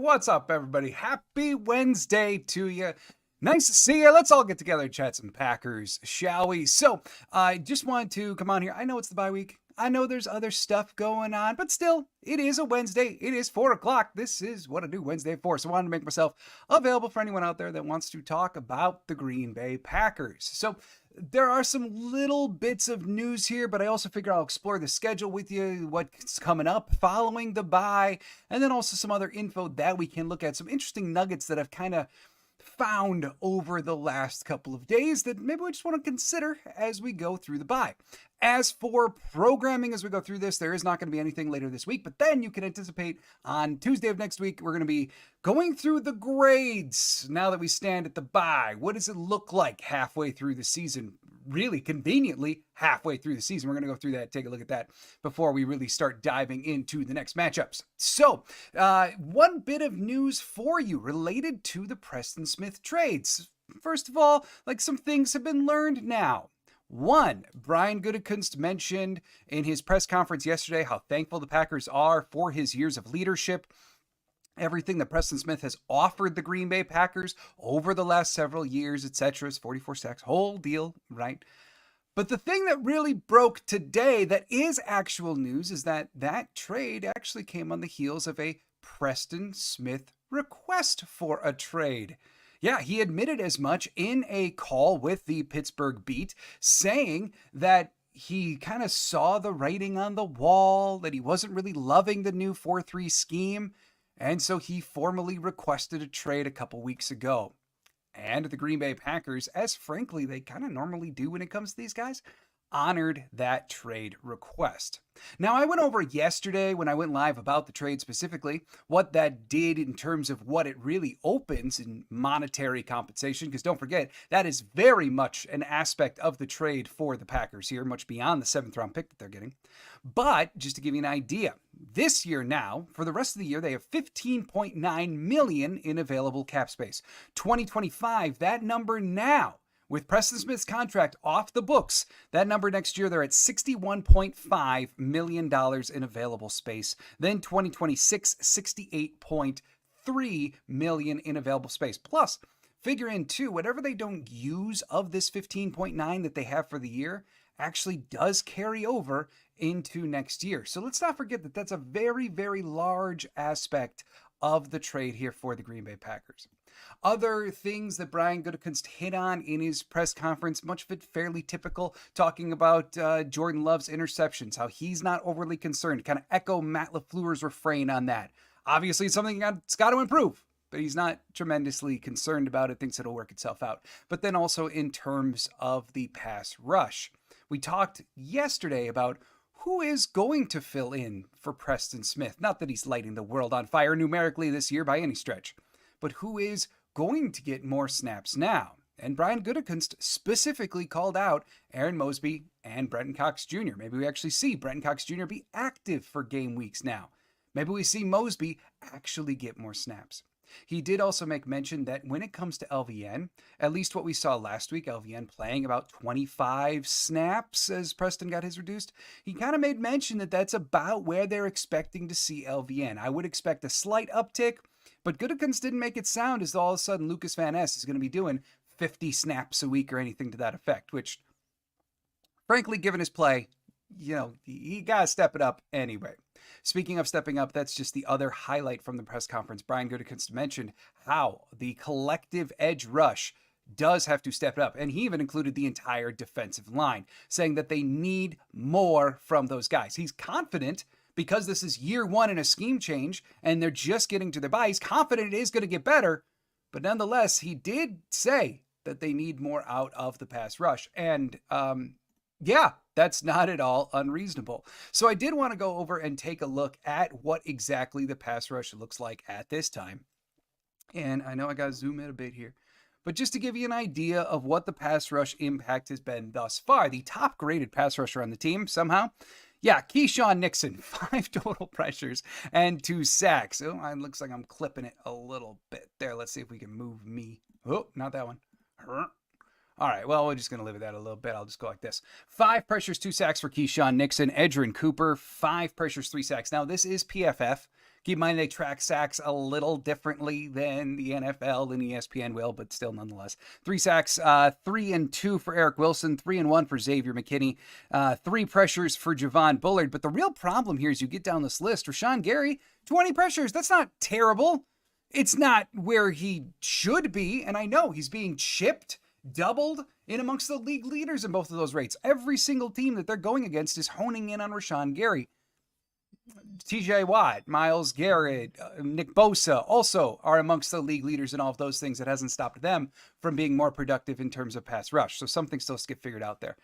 What's up, everybody? Happy Wednesday to you. Nice to see you. Let's all get together and chat some Packers, shall we? So, I just wanted to come on here. I know it's the bye week. I know there's other stuff going on, but still, it is a Wednesday. It is 4 o'clock. This is what I do Wednesday at 4. So I wanted to make myself available for anyone out there that wants to talk about the Green Bay Packers. So there are some little bits of news here, but I also figure I'll explore the schedule with you, what's coming up following the bye, and then also some other info that we can look at. Some interesting nuggets that I've kind of found over the last couple of days that maybe we just want to consider as we go through the bye. As for programming as we go through this, there is not going to be anything later this week, but then you can anticipate on Tuesday of next week, we're going to be going through the grades now that we stand at the bye. What does it look like halfway through the season? Really conveniently halfway through the season. We're going to go through that, take a look at that before we really start diving into the next matchups. So, one bit of news for you related to the Preston Smith trades. First of all, like some things have been learned now. One, Brian Gutekunst mentioned in his press conference yesterday how thankful the Packers are for his years of leadership. Everything that Preston Smith has offered the Green Bay Packers over the last several years, etc. is 44 sacks, whole deal, right? But the thing that really broke today that is actual news is that trade actually came on the heels of a Preston Smith request for a trade. Yeah, he admitted as much in a call with the Pittsburgh Beat, saying that he kind of saw the writing on the wall, that he wasn't really loving the new 4-3 scheme, and so he formally requested a trade a couple weeks ago. And the Green Bay Packers, as frankly they kind of normally do when it comes to these guys, honored that trade request. Now, I went over yesterday when I went live about the trade specifically, what that did in terms of what it really opens in monetary compensation, because don't forget, that is very much an aspect of the trade for the Packers here, much beyond the 7th round pick that they're getting. But just to give you an idea, this year now, for the rest of the year, they have $15.9 million in available cap space. 2025, that number now, with Preston Smith's contract off the books, that number next year, they're at $61.5 million in available space. Then 2026, $68.3 million in available space. Plus, figure in too, whatever they don't use of this 15.9 that they have for the year actually does carry over into next year. So let's not forget that that's a very, very large aspect of the trade here for the Green Bay Packers. Other things that Brian Gutekunst hit on in his press conference, much of it fairly typical, talking about Jordan Love's interceptions, how he's not overly concerned, kind of echo Matt LaFleur's refrain on that. Obviously, it's something that's got to improve, but he's not tremendously concerned about it, thinks it'll work itself out. But then also in terms of the pass rush, we talked yesterday about who is going to fill in for Preston Smith. Not that he's lighting the world on fire numerically this year by any stretch, but who is going to get more snaps now. And Brian Gutekunst specifically called out Aaron Mosby and Brenton Cox Jr. Maybe we actually see Brenton Cox Jr. be active for game weeks now. Maybe we see Mosby actually get more snaps. He did also make mention that when it comes to LVN, at least what we saw last week, LVN playing about 25 snaps as Preston got his reduced, he kind of made mention that that's about where they're expecting to see LVN. I would expect a slight uptick, but Gutekunst didn't make it sound as though all of a sudden Lucas Van Ness is going to be doing 50 snaps a week or anything to that effect, which, frankly, given his play, he got to step it up anyway. Speaking of stepping up, that's just the other highlight from the press conference. Brian Gutekunst mentioned how the collective edge rush does have to step it up. And he even included the entire defensive line, saying that they need more from those guys. He's confident because this is year one in a scheme change and they're just getting to their bye. He's confident it is going to get better. But nonetheless, he did say that they need more out of the pass rush. And yeah, that's not at all unreasonable. So I did want to go over and take a look at what exactly the pass rush looks like at this time. And I know I got to zoom in a bit here, but just to give you an idea of what the pass rush impact has been thus far, the top graded pass rusher on the team somehow, yeah, Keyshawn Nixon, 5 total pressures and 2 sacks. Oh, it looks like I'm clipping it a little bit there. Let's see if we can move me. Oh, not that one. All right, well, we're just going to live with that a little bit. I'll just go like this. 5 pressures, 2 sacks for Keyshawn Nixon. Edgerrin Cooper, 5 pressures, 3 sacks. Now, this is PFF. Keep in mind they track sacks a little differently than the NFL and ESPN will, but still nonetheless. 3 sacks, 3 and 2 for Eric Wilson, 3 and 1 for Xavier McKinney, 3 pressures for Javon Bullard. But the real problem here is you get down this list, Rashawn Gary, 20 pressures. That's not terrible. It's not where he should be, and I know he's being chipped, doubled in amongst the league leaders in both of those rates. Every single team that they're going against is honing in on Rashawn Gary. TJ Watt, Myles Garrett, Nick Bosa also are amongst the league leaders in all of those things. It hasn't stopped them from being more productive in terms of pass rush. So something still has to get figured out there.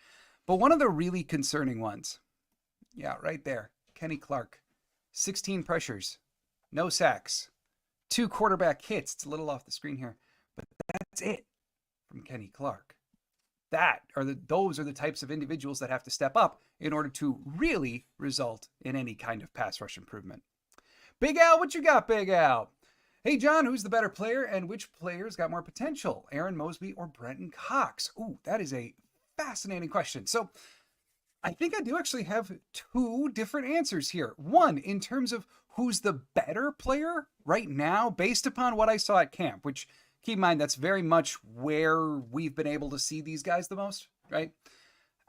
But one of the really concerning ones, yeah, right there, Kenny Clark, 16 pressures, no sacks, 2 quarterback hits. It's a little off the screen here, but that's it from Kenny Clark. Those are the types of individuals that have to step up in order to really result in any kind of pass rush improvement. Big Al, what you got, Big Al? Hey, John, who's the better player and which players got more potential, Aaron Mosby or Brenton Cox? Ooh, that is a fascinating question. So I think I do actually have 2 different answers here. One, in terms of who's the better player right now based upon what I saw at camp, which keep in mind, that's very much where we've been able to see these guys the most, right?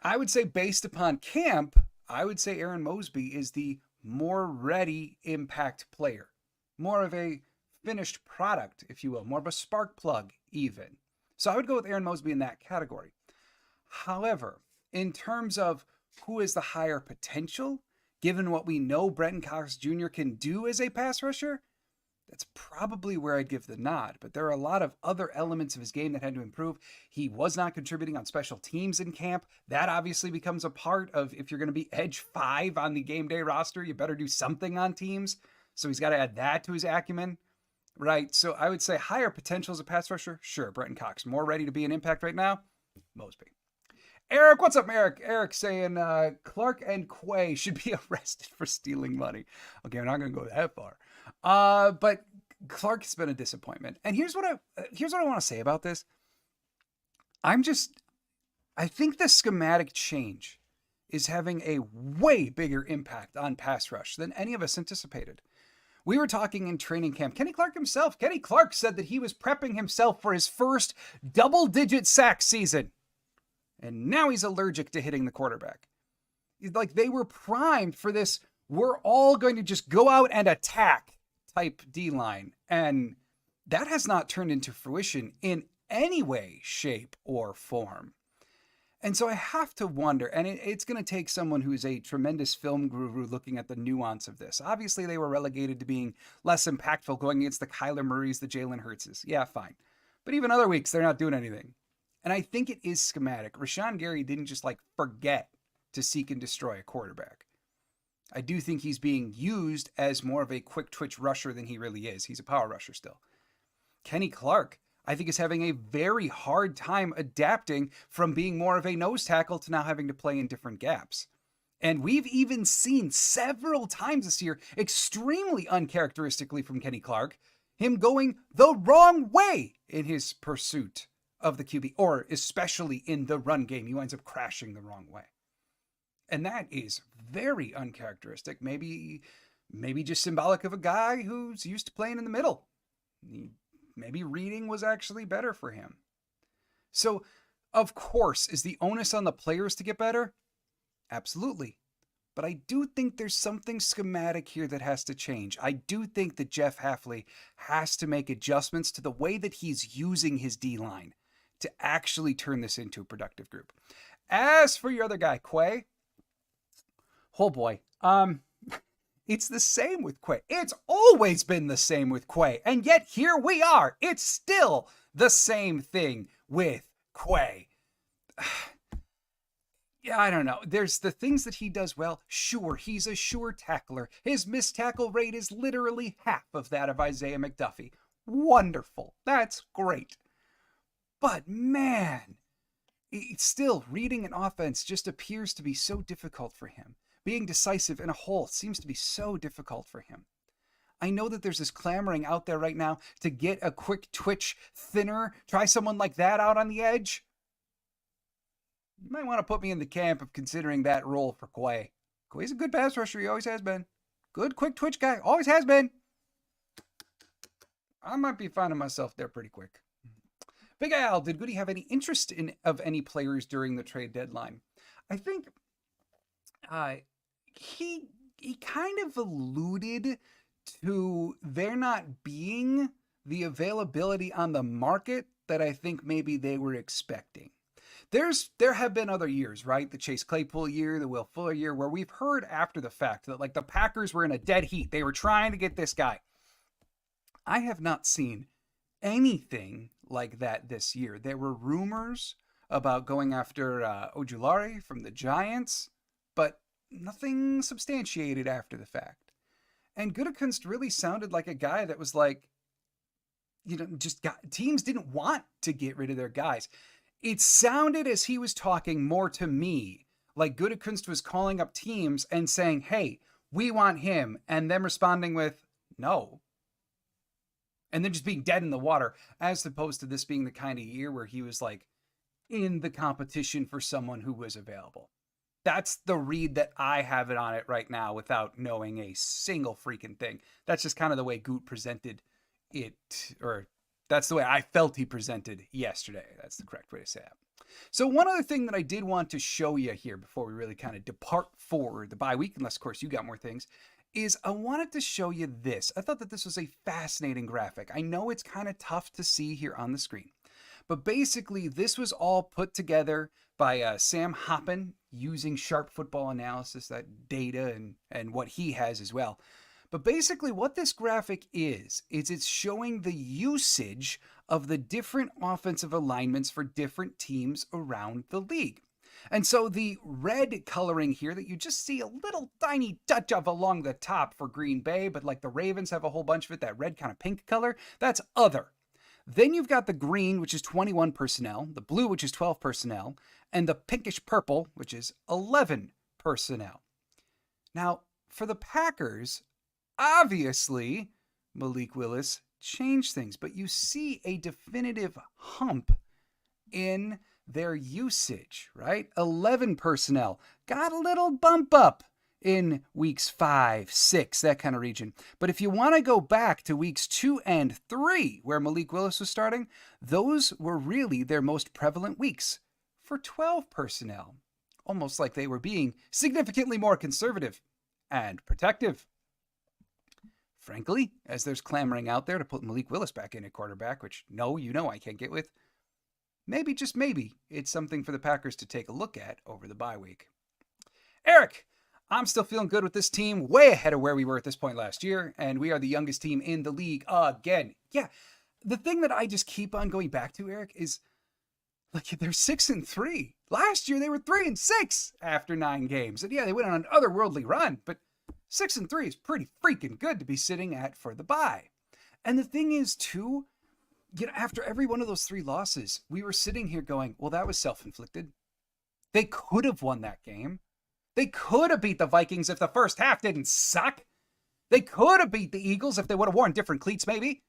I would say based upon camp, I would say Aaron Mosby is the more ready impact player. More of a finished product, if you will. More of a spark plug, even. So I would go with Aaron Mosby in that category. However, in terms of who is the higher potential, given what we know Brenton Cox Jr. can do as a pass rusher, that's probably where I'd give the nod. But there are a lot of other elements of his game that had to improve. He was not contributing on special teams in camp. That obviously becomes a part of, if you're going to be edge 5 on the game day roster, you better do something on teams. So he's got to add that to his acumen, right? So I would say higher potential as a pass rusher. Sure, Brenton Cox. More ready to be an impact right now? Mosby. Eric, what's up, Eric? Eric saying Clark and Quay should be arrested for stealing money. Okay, I'm not going to go that far. But Clark's been a disappointment. And here's what I want to say about this. I think the schematic change is having a way bigger impact on pass rush than any of us anticipated. We were talking in training camp. Kenny Clark himself, Kenny Clark said that he was prepping himself for his first double-digit sack season. And now he's allergic to hitting the quarterback. Like, they were primed for this, we're all going to just go out and attack type D-line. And that has not turned into fruition in any way, shape, or form. And so I have to wonder, and it's going to take someone who's a tremendous film guru looking at the nuance of this. Obviously, they were relegated to being less impactful going against the Kyler Murrays, the Jalen Hurtses. Yeah, fine. But even other weeks, they're not doing anything. And I think it is schematic. Rashawn Gary didn't just forget to seek and destroy a quarterback. I do think he's being used as more of a quick twitch rusher than he really is. He's a power rusher still. Kenny Clark, I think, is having a very hard time adapting from being more of a nose tackle to now having to play in different gaps. And we've even seen several times this year, extremely uncharacteristically from Kenny Clark, him going the wrong way in his pursuit of the QB, or especially in the run game. He winds up crashing the wrong way. And that is very uncharacteristic. Maybe just symbolic of a guy who's used to playing in the middle. Maybe reading was actually better for him. So, of course, is the onus on the players to get better? Absolutely. But I do think there's something schematic here that has to change. I do think that Jeff Hafley has to make adjustments to the way that he's using his D-line to actually turn this into a productive group. As for your other guy, Quay, oh boy, it's the same with Quay. It's always been the same with Quay, and yet here we are. It's still the same thing with Quay. Yeah, I don't know. There's the things that he does well. Sure, he's a sure tackler. His missed tackle rate is literally half of that of Isaiah McDuffie. Wonderful. That's great. But man, it's still, reading an offense just appears to be so difficult for him. Being decisive in a whole seems to be so difficult for him. I know that there's this clamoring out there right now to get a quick twitch thinner. Try someone like that out on the edge. You might want to put me in the camp of considering that role for Quay. Quay's a good pass rusher. He always has been. Good quick twitch guy. Always has been. I might be finding myself there pretty quick. Big Al, did Goody have any interest in of any players during the trade deadline? I think uh, he kind of alluded to there not being the availability on the market that I think maybe they were expecting. There have been other years, right? The Chase Claypool year, the Will Fuller year, where we've heard after the fact that like the Packers were in a dead heat. They were trying to get this guy. I have not seen anything like that this year. There were rumors about going after Ojulari from the Giants, but nothing substantiated after the fact. And Gutekunst really sounded like a guy that was like, teams didn't want to get rid of their guys. It sounded as he was talking more to me like Gutekunst was calling up teams and saying, hey, we want him, and them responding with no. And then just being dead in the water, as opposed to this being the kind of year where he was like in the competition for someone who was available. That's the read that I have it on it right now without knowing a single freaking thing. That's just kind of the way Goot presented it, or that's the way I felt he presented yesterday. That's the correct way to say it. So one other thing that I did want to show you here before we really kind of depart for the bye week, unless of course you got more things, is I wanted to show you this. I thought that this was a fascinating graphic. I know it's kind of tough to see here on the screen, but basically this was all put together by Sam Hoppen using Sharp Football Analysis, that data and what he has as well. But basically what this graphic is it's showing the usage of the different offensive alignments for different teams around the league. And so the red coloring here that you just see a little tiny touch of along the top for Green Bay, but like the Ravens have a whole bunch of it, that red kind of pink color, that's other. Then you've got the green, which is 21 personnel, the blue, which is 12 personnel, and the pinkish purple, which is 11 personnel. Now, for the Packers, obviously, Malik Willis changed things, but you see a definitive hump in their usage, right? 11 personnel got a little bump up in weeks 5, 6, that kind of region. But if you want to go back to weeks 2 and 3, where Malik Willis was starting, those were really their most prevalent weeks for 12 personnel. Almost like they were being significantly more conservative and protective. Frankly, as there's clamoring out there to put Malik Willis back in at quarterback, which I can't get with, maybe, just maybe, it's something for the Packers to take a look at over the bye week. Eric, I'm still feeling good with this team, way ahead of where we were at this point last year, and we are the youngest team in the league again. Yeah, the thing that I just keep on going back to, Eric, is like they're 6-3. Last year they were 3-6 after 9 games, and yeah, they went on an otherworldly run, but 6-3 is pretty freaking good to be sitting at for the bye. And the thing is, too, after every one of those 3 losses, we were sitting here going, well, that was self-inflicted. They could have won that game. They could have beat the Vikings if the first half didn't suck. They could have beat the Eagles if they would have worn different cleats, maybe.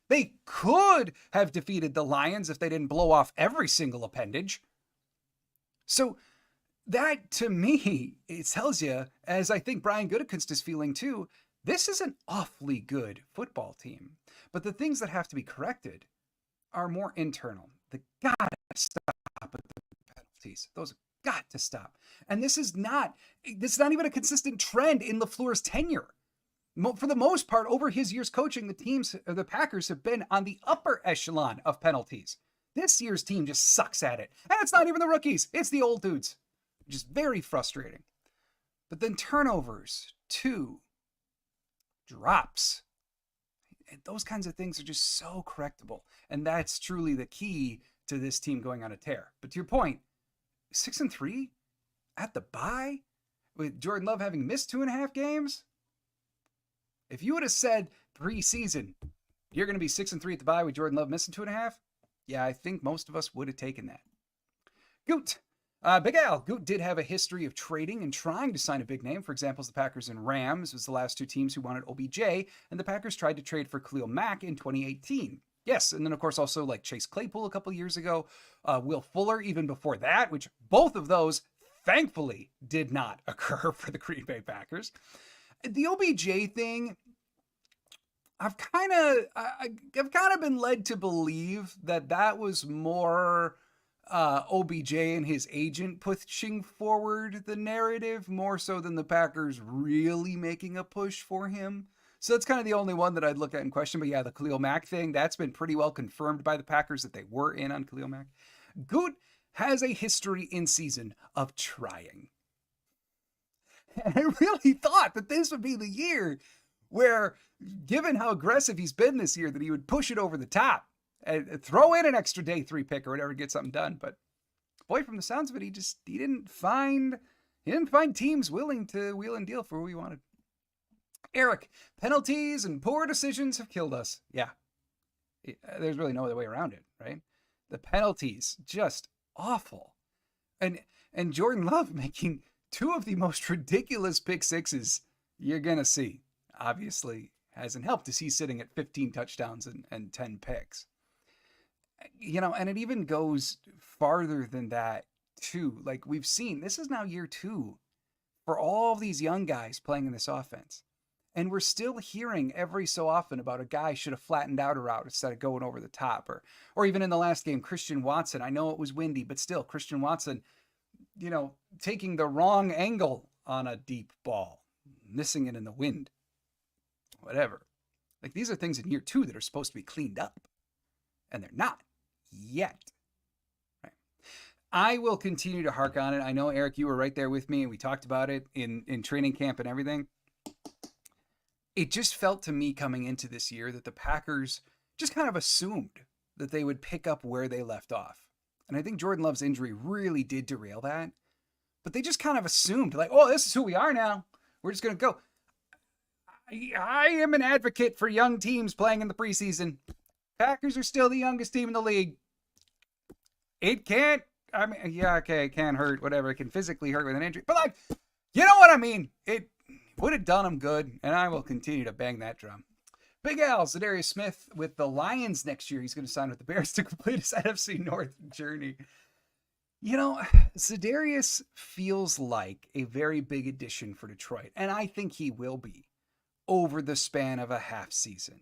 They could have defeated the Lions if they didn't blow off every single appendage. So that, to me, it tells you, as I think Brian Gutekunst is feeling too, this is an awfully good football team. But the things that have to be corrected are more internal. They gotta stop with the penalties. Those got to stop. And this is not even a consistent trend in LaFleur's tenure. For the most part, over his years coaching, the Packers have been on the upper echelon of penalties. This year's team just sucks at it. And it's not even the rookies. It's the old dudes. Which is very frustrating. But then turnovers, 2, drops. And those kinds of things are just so correctable. And that's truly the key to this team going on a tear. But to your point, 6-3 at the bye with Jordan Love having missed 2.5 games. If you would have said pre-season, you're going to be 6-3 at the bye with Jordan Love missing 2.5, yeah, I think most of us would have taken that. Goot. Big Al, Goot did have a history of trading and trying to sign a big name. For example, the Packers and Rams was the last 2 teams who wanted OBJ, and the Packers tried to trade for Khalil Mack in 2018. Yes, and then of course also like Chase Claypool a couple years ago, Will Fuller even before that, which both of those thankfully did not occur for the Green Bay Packers. The OBJ thing, I've kind of been led to believe that that was more OBJ and his agent pushing forward the narrative more so than the Packers really making a push for him. So that's kind of the only one that I'd look at in question. But yeah, the Khalil Mack thing, that's been pretty well confirmed by the Packers that they were in on Khalil Mack. Goot has a history in season of trying. And I really thought that this would be the year where, given how aggressive he's been this year, that he would push it over the top and throw in an extra day 3 pick or whatever to get something done. But boy, from the sounds of it, he didn't find teams willing to wheel and deal for what we wanted. Eric, penalties and poor decisions have killed us. Yeah, there's really no other way around it, right? The penalties, just awful. And Jordan Love making 2 of the most ridiculous pick sixes you're going to see. Obviously hasn't helped as he's sitting at 15 touchdowns and 10 picks. And it even goes farther than that too. Like we've seen, this is now year 2 for all these young guys playing in this offense. And we're still hearing every so often about a guy should have flattened out a route instead of going over the top. Or even in the last game, Christian Watson. I know it was windy, but still, Christian Watson, taking the wrong angle on a deep ball, missing it in the wind, whatever. Like these are things in year 2 that are supposed to be cleaned up, and they're not yet. Right. I will continue to hark on it. I know, Eric, you were right there with me, and we talked about it in training camp and everything. It just felt to me coming into this year that the Packers just kind of assumed that they would pick up where they left off. And I think Jordan Love's injury really did derail that. But they just kind of assumed, like, oh, this is who we are now. We're just going to go. I am an advocate for young teams playing in the preseason. Packers are still the youngest team in the league. It can't, it can hurt, whatever. It can physically hurt with an injury. But, like, you know what I mean? It would have done them good, and I will continue to bang that drum. Big Al, Zadarius Smith with the Lions next year. He's going to sign with the Bears to complete his NFC North journey. Zadarius feels like a very big addition for Detroit, and I think he will be over the span of a half season.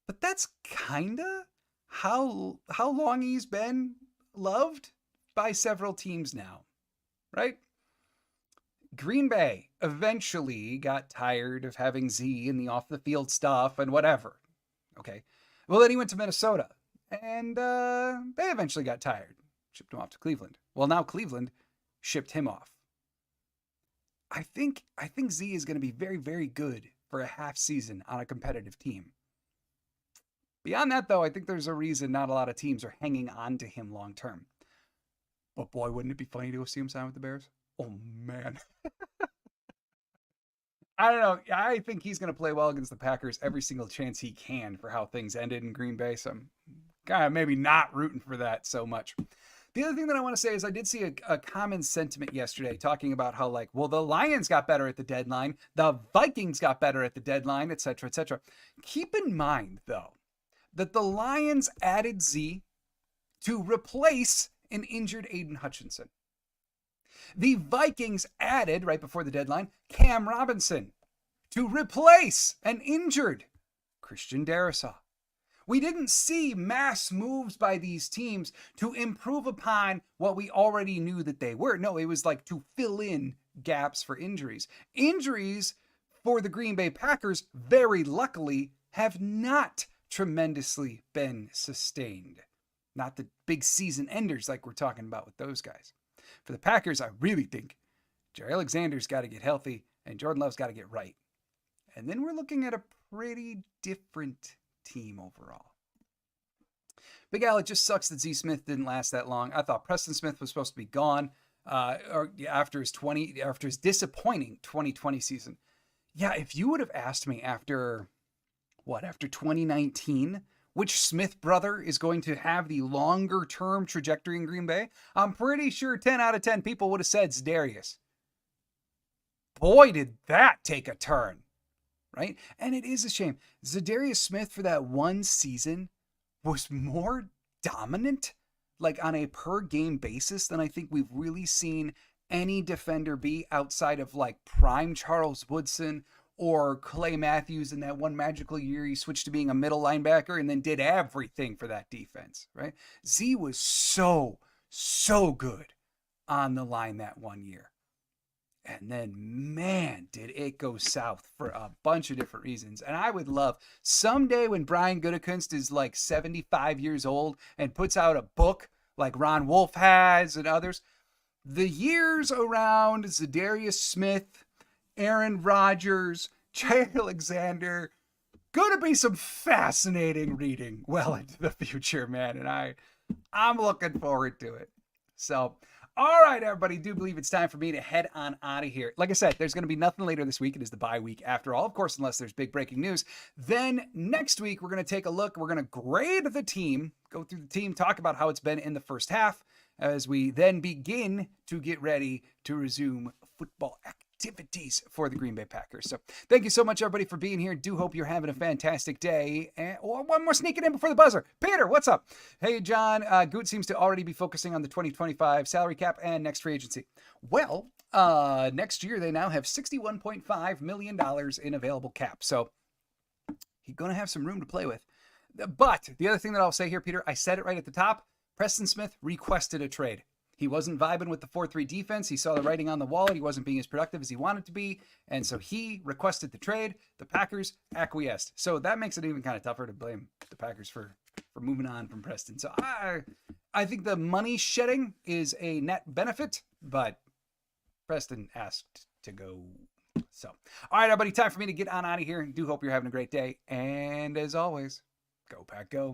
But that's kind of how long he's been loved by several teams now, right? Green Bay eventually got tired of having Z in the off-the-field stuff and whatever. Okay. Well, then he went to Minnesota, and they eventually got tired. Shipped him off to Cleveland. Well, now Cleveland shipped him off. I think Z is going to be very, very good for a half season on a competitive team. Beyond that, though, I think there's a reason not a lot of teams are hanging on to him long term. But boy, wouldn't it be funny to go see him sign with the Bears? Oh, man. I don't know. I think he's going to play well against the Packers every single chance he can for how things ended in Green Bay. So I'm kind of maybe not rooting for that so much. The other thing that I want to say is I did see a common sentiment yesterday talking about how, like, well, the Lions got better at the deadline, the Vikings got better at the deadline, et cetera, et cetera. Keep in mind, though, that the Lions added Z to replace an injured Aiden Hutchinson. The Vikings added, right before the deadline, Cam Robinson to replace an injured Christian Darrisaw. We didn't see mass moves by these teams to improve upon what we already knew that they were. No, it was like to fill in gaps for injuries. Injuries for the Green Bay Packers, very luckily, have not tremendously been sustained. Not the big season enders like we're talking about with those guys. For the Packers, I really think Jaire Alexander's got to get healthy and Jordan Love's got to get right. And then we're looking at a pretty different team overall. Big Al, it just sucks that Z Smith didn't last that long. I thought Preston Smith was supposed to be gone after his disappointing 2020 season. Yeah, if you would have asked me after 2019, which Smith brother is going to have the longer term trajectory in Green Bay, I'm pretty sure 10 out of 10 people would have said Zadarius. Boy, did that take a turn. Right? And it is a shame. Zadarius Smith for that one season was more dominant, like on a per game basis, than I think we've really seen any defender be outside of like prime Charles Woodson or Clay Matthews in that one magical year he switched to being a middle linebacker and then did everything for that defense, right? Z was so good on the line that one year. And then, man, did it go south for a bunch of different reasons. And I would love someday when Brian Gutekunst is like 75 years old and puts out a book like Ron Wolf has and others, the years around Zadarius Smith, Aaron Rodgers, Jay Alexander, going to be some fascinating reading well into the future, man. And I'm looking forward to it. So, all right, everybody, do believe it's time for me to head on out of here. Like I said, there's going to be nothing later this week. It is the bye week after all, of course, unless there's big breaking news. Then next week, we're going to take a look. We're going to grade the team, go through the team, talk about how it's been in the first half as we then begin to get ready to resume football activities for the Green Bay Packers. So thank you so much, everybody, for being here. Do hope you're having a fantastic day. And one more sneaking in before the buzzer. Peter, what's up? Hey, John. Goot seems to already be focusing on the 2025 salary cap and next free agency. Well, next year they now have $61.5 million in available cap. So he's going to have some room to play with. But the other thing that I'll say here, Peter, I said it right at the top. Preston Smith requested a trade. He wasn't vibing with the 4-3 defense. He saw the writing on the wall. He wasn't being as productive as he wanted to be. And so he requested the trade. The Packers acquiesced. So that makes it even kind of tougher to blame the Packers for moving on from Preston. So I think the money shedding is a net benefit, but Preston asked to go. So, all right, everybody, time for me to get on out of here. Do hope you're having a great day. And as always, go Pack, go.